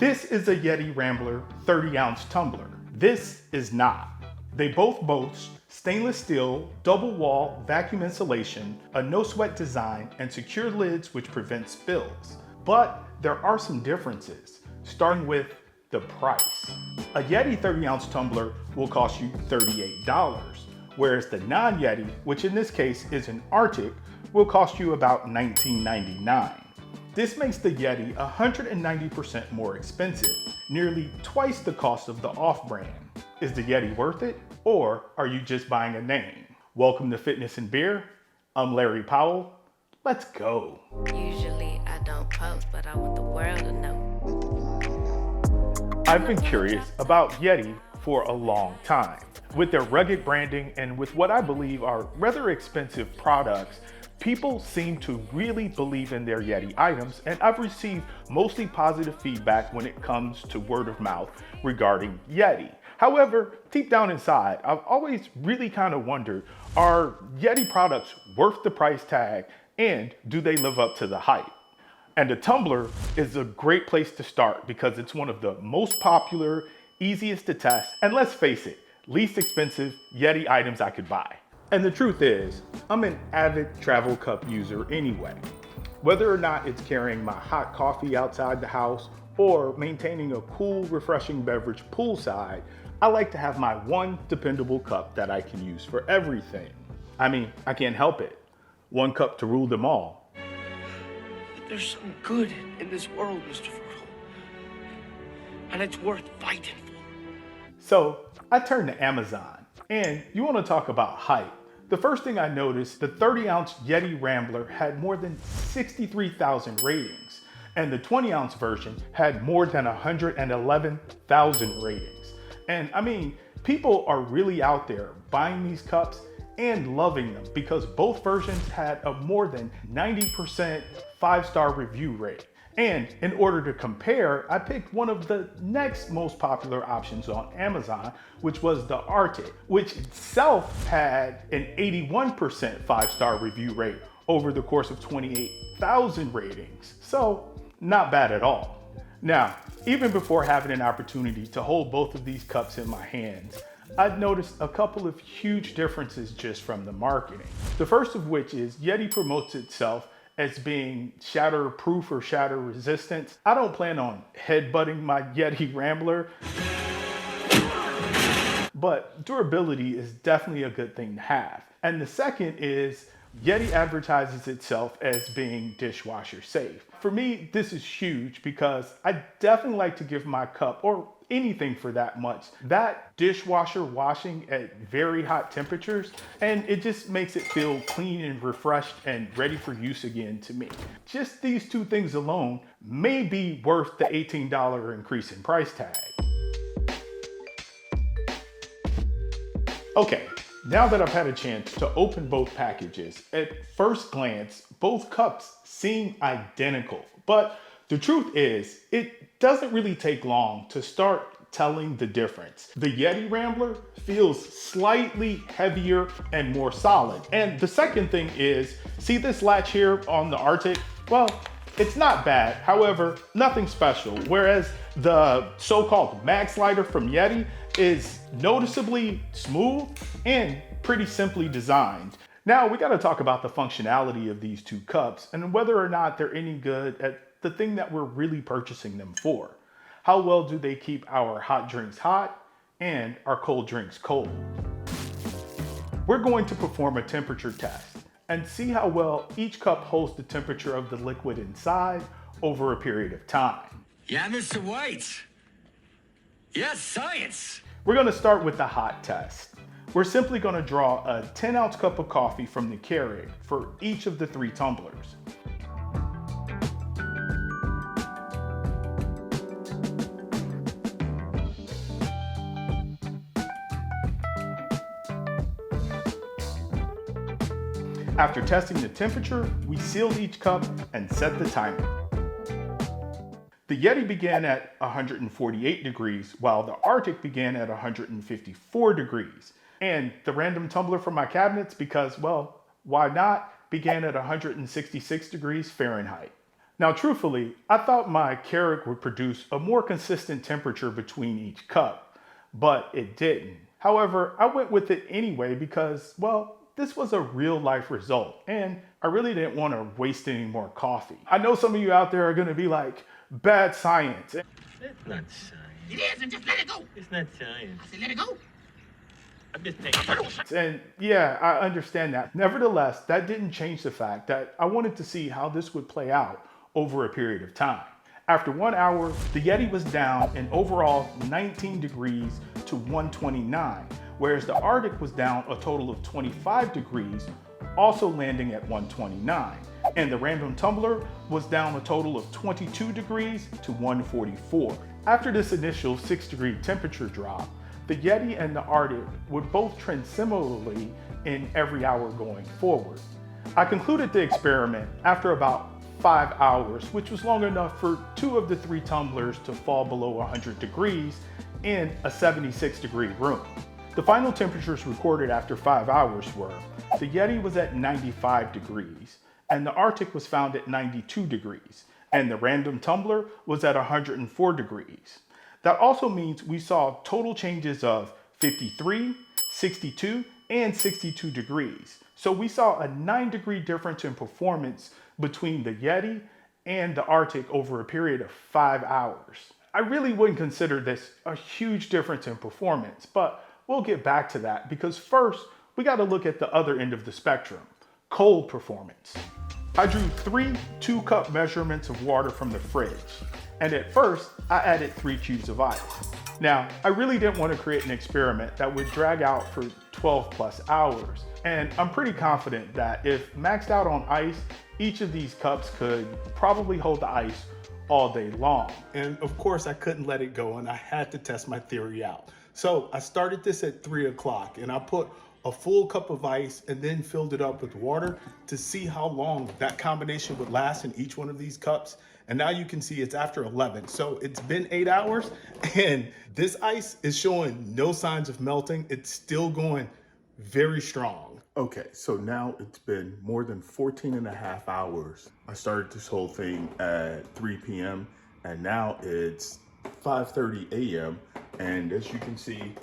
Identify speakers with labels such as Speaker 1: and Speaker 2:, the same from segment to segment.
Speaker 1: This is a YETI Rambler 30-ounce tumbler. This is not. They both boast stainless steel, double wall vacuum insulation, a no sweat design, and secure lids which prevent spills. But there are some differences, starting with the price. A YETI 30-ounce tumbler will cost you $38, whereas the non-YETI, which in this case is an Arctic, will cost you about $19.99. This makes the YETI 190% more expensive, nearly twice the cost of the off-brand. Is the YETI worth it, or are you just buying a name? Welcome to Fitness and Beer. I'm Larry Powell. Let's go.
Speaker 2: Usually I don't post, but I want the world to know.
Speaker 1: I've been curious about YETI for a long time. With their rugged branding and with what I believe are rather expensive products, people seem to really believe in their YETI items, and I've received mostly positive feedback when it comes to word of mouth regarding YETI. However, deep down inside, I've always really kind of wondered, are YETI products worth the price tag, and do they live up to the hype? And the Tumbler is a great place to start because it's one of the most popular, easiest to test, and let's face it, least expensive YETI items I could buy. And the truth is, I'm an avid travel cup user anyway. Whether or not it's carrying my hot coffee outside the house or maintaining a cool, refreshing beverage poolside, I like to have my one dependable cup that I can use for everything. I mean, I can't help it. One cup to rule them all.
Speaker 3: But there's some good in this world, Mr. Fertile. And it's worth fighting for.
Speaker 1: So I turned to Amazon, and you want to talk about hype. The first thing I noticed, the 30-ounce YETI Rambler had more than 63,000 ratings, and the 20-ounce version had more than 111,000 ratings. And I mean, people are really out there buying these cups and loving them because both versions had a more than 90% 5-star review rate. And in order to compare, I picked one of the next most popular options on Amazon, which was the Arctic, which itself had an 81% 5-star review rate over the course of 28,000 ratings. So not bad at all. Now, even before having an opportunity to hold both of these cups in my hands, I've noticed a couple of huge differences just from the marketing. The first of which is YETI promotes itself as being shatter-proof or shatter-resistant. I don't plan on headbutting my YETI Rambler, but durability is definitely a good thing to have. And the second is YETI advertises itself as being dishwasher safe. For me, this is huge because I definitely like to give my cup, or anything for that much, that dishwasher washing at very hot temperatures, and it just makes it feel clean and refreshed and ready for use again to me. Just these two things alone may be worth the $18 increase in price tag. Okay, now that I've had a chance to open both packages, at first glance, both cups seem identical, but the truth is, it doesn't really take long to start telling the difference. The YETI Rambler feels slightly heavier and more solid. And the second thing is, see this latch here on the Arctic? Well, it's not bad, however, nothing special. Whereas the so-called mag slider from YETI is noticeably smooth and pretty simply designed. Now we gotta talk about the functionality of these two cups and whether or not they're any good at the thing that we're really purchasing them for. How well do they keep our hot drinks hot and our cold drinks cold? We're going to perform a temperature test and see how well each cup holds the temperature of the liquid inside over a period of time.
Speaker 3: Yeah, Mr. White. Yes, science.
Speaker 1: We're gonna start with the hot test. We're simply gonna draw a 10-ounce cup of coffee from the Keurig for each of the 3 tumblers. After testing the temperature, we sealed each cup and set the timer. The YETI began at 148 degrees, while the Arctic began at 154 degrees. And the random tumbler from my cabinets, because, well, why not, began at 166 degrees Fahrenheit. Now, truthfully, I thought my Keurig would produce a more consistent temperature between each cup, but it didn't. However, I went with it anyway because, well, this was a real life result and I really didn't want to waste any more coffee. I know some of you out there are going to be like, bad science.
Speaker 4: That's not science.
Speaker 5: It is, and just let it go.
Speaker 4: It's not science.
Speaker 5: I said let it go.
Speaker 4: I'm just taking
Speaker 1: And yeah, I understand that. Nevertheless, that didn't change the fact that I wanted to see how this would play out over a period of time. After 1 hour, the Yeti was down in overall 19 degrees to 129, whereas the Arctic was down a total of 25 degrees, also landing at 129. And the random tumbler was down a total of 22 degrees to 144. After this initial 6-degree temperature drop, the Yeti and the Arctic would both trend similarly in every hour going forward. I concluded the experiment after about 5 hours, which was long enough for 2 of the 3 tumblers to fall below 100 degrees in a 76-degree room. The final temperatures recorded after 5 hours were, the Yeti was at 95 degrees, and the Arctic was found at 92 degrees, and the random tumbler was at 104 degrees. That also means we saw total changes of 53, 62, and 62 degrees. So we saw a 9-degree difference in performance between the Yeti and the Arctic over a period of 5 hours. I really wouldn't consider this a huge difference in performance, but we'll get back to that because first we got to look at the other end of the spectrum, cold performance. I drew 3 2-cup measurements of water from the fridge, and at first I added 3 cubes of ice. Now, I really didn't want to create an experiment that would drag out for 12 plus hours, and I'm pretty confident that if maxed out on ice, each of these cups could probably hold the ice all day long.
Speaker 6: And of course I couldn't let it go and I had to test my theory out. So I started this at 3 o'clock and I put a full cup of ice and then filled it up with water to see how long that combination would last in each one of these cups. And now you can see it's after 11. So it's been 8 hours and this ice is showing no signs of melting. It's still going very strong.
Speaker 7: Okay, so now it's been more than 14 and a half hours. I started this whole thing at 3 p.m. and now it's 5:30 a.m. And as you can see,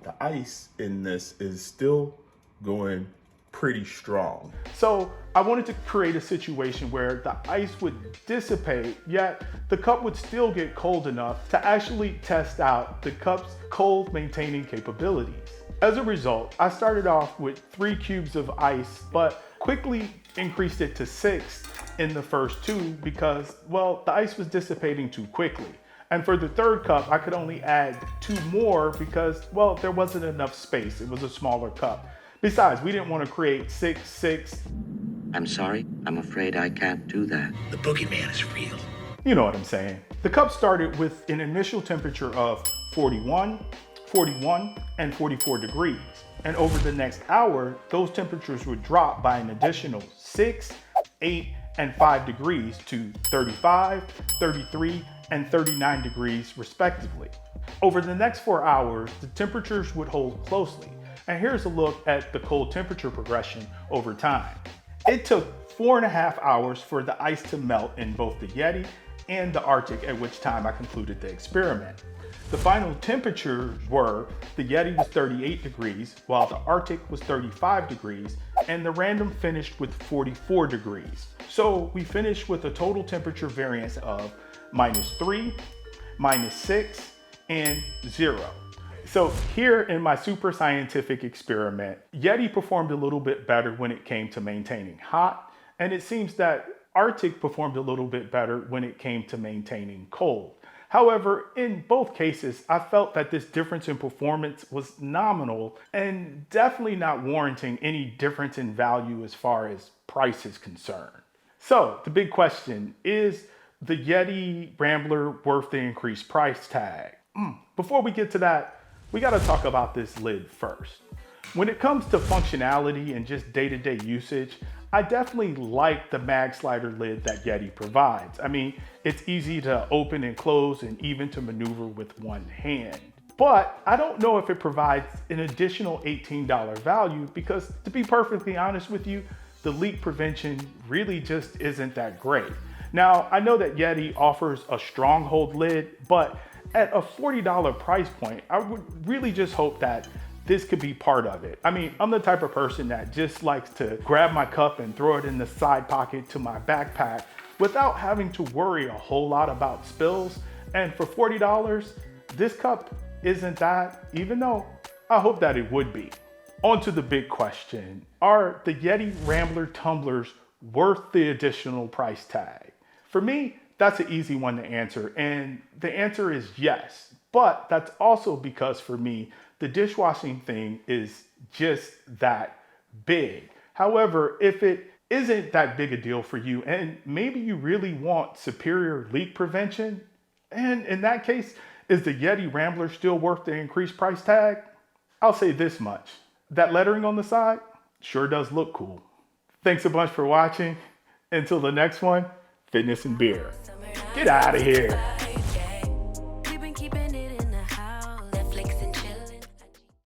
Speaker 7: the ice in this is still going pretty strong.
Speaker 1: So I wanted to create a situation where the ice would dissipate, yet the cup would still get cold enough to actually test out the cup's cold maintaining capabilities. As a result, I started off with 3 cubes of ice, but quickly increased it to 6 in the first 2 because, well, the ice was dissipating too quickly. And for the 3rd cup, I could only add 2 more because, well, there wasn't enough space. It was a smaller cup. Besides, we didn't want to create 6, 6.
Speaker 8: I'm sorry, I'm afraid I can't do that.
Speaker 5: The boogeyman is real.
Speaker 1: You know what I'm saying. The cup started with an initial temperature of 41, 41, and 44 degrees. And over the next hour, those temperatures would drop by an additional 6, 8, and 5 degrees to 35, 33, and 39 degrees respectively. Over the next 4 hours, the temperatures would hold closely. And here's a look at the cold temperature progression over time. It took 4.5 hours for the ice to melt in both the Yeti and the Arctic, at which time I concluded the experiment. The final temperatures were, the Yeti was 38 degrees, while the Arctic was 35 degrees, and the random finished with 44 degrees. So we finished with a total temperature variance of -3, -6, and 0. So here in my super scientific experiment, Yeti performed a little bit better when it came to maintaining hot, and it seems that Arctic performed a little bit better when it came to maintaining cold. However, in both cases, I felt that this difference in performance was nominal and definitely not warranting any difference in value as far as price is concerned. So the big question, is the Yeti Rambler worth the increased price tag? Before we get to that, we gotta talk about this lid first. When it comes to functionality and just day-to-day usage, I definitely like the mag slider lid that Yeti provides. I mean, it's easy to open and close and even to maneuver with one hand. But I don't know if it provides an additional $18 value because, to be perfectly honest with you, the leak prevention really just isn't that great. Now, I know that YETI offers a stronghold lid, but at a $40 price point, I would really just hope that this could be part of it. I mean, I'm the type of person that just likes to grab my cup and throw it in the side pocket to my backpack without having to worry a whole lot about spills. And for $40, this cup isn't that, even though I hope that it would be. On to the big question. Are the YETI Rambler tumblers worth the additional price tag? For me, that's an easy one to answer, and the answer is yes. But that's also because for me, the dishwashing thing is just that big. However, if it isn't that big a deal for you, and maybe you really want superior leak prevention, and in that case, is the YETI Rambler still worth the increased price tag? I'll say this much. That lettering on the side sure does look cool. Thanks a bunch for watching. Until the next one, fitness and beer. Get out of here.
Speaker 2: We've been keeping it in the house.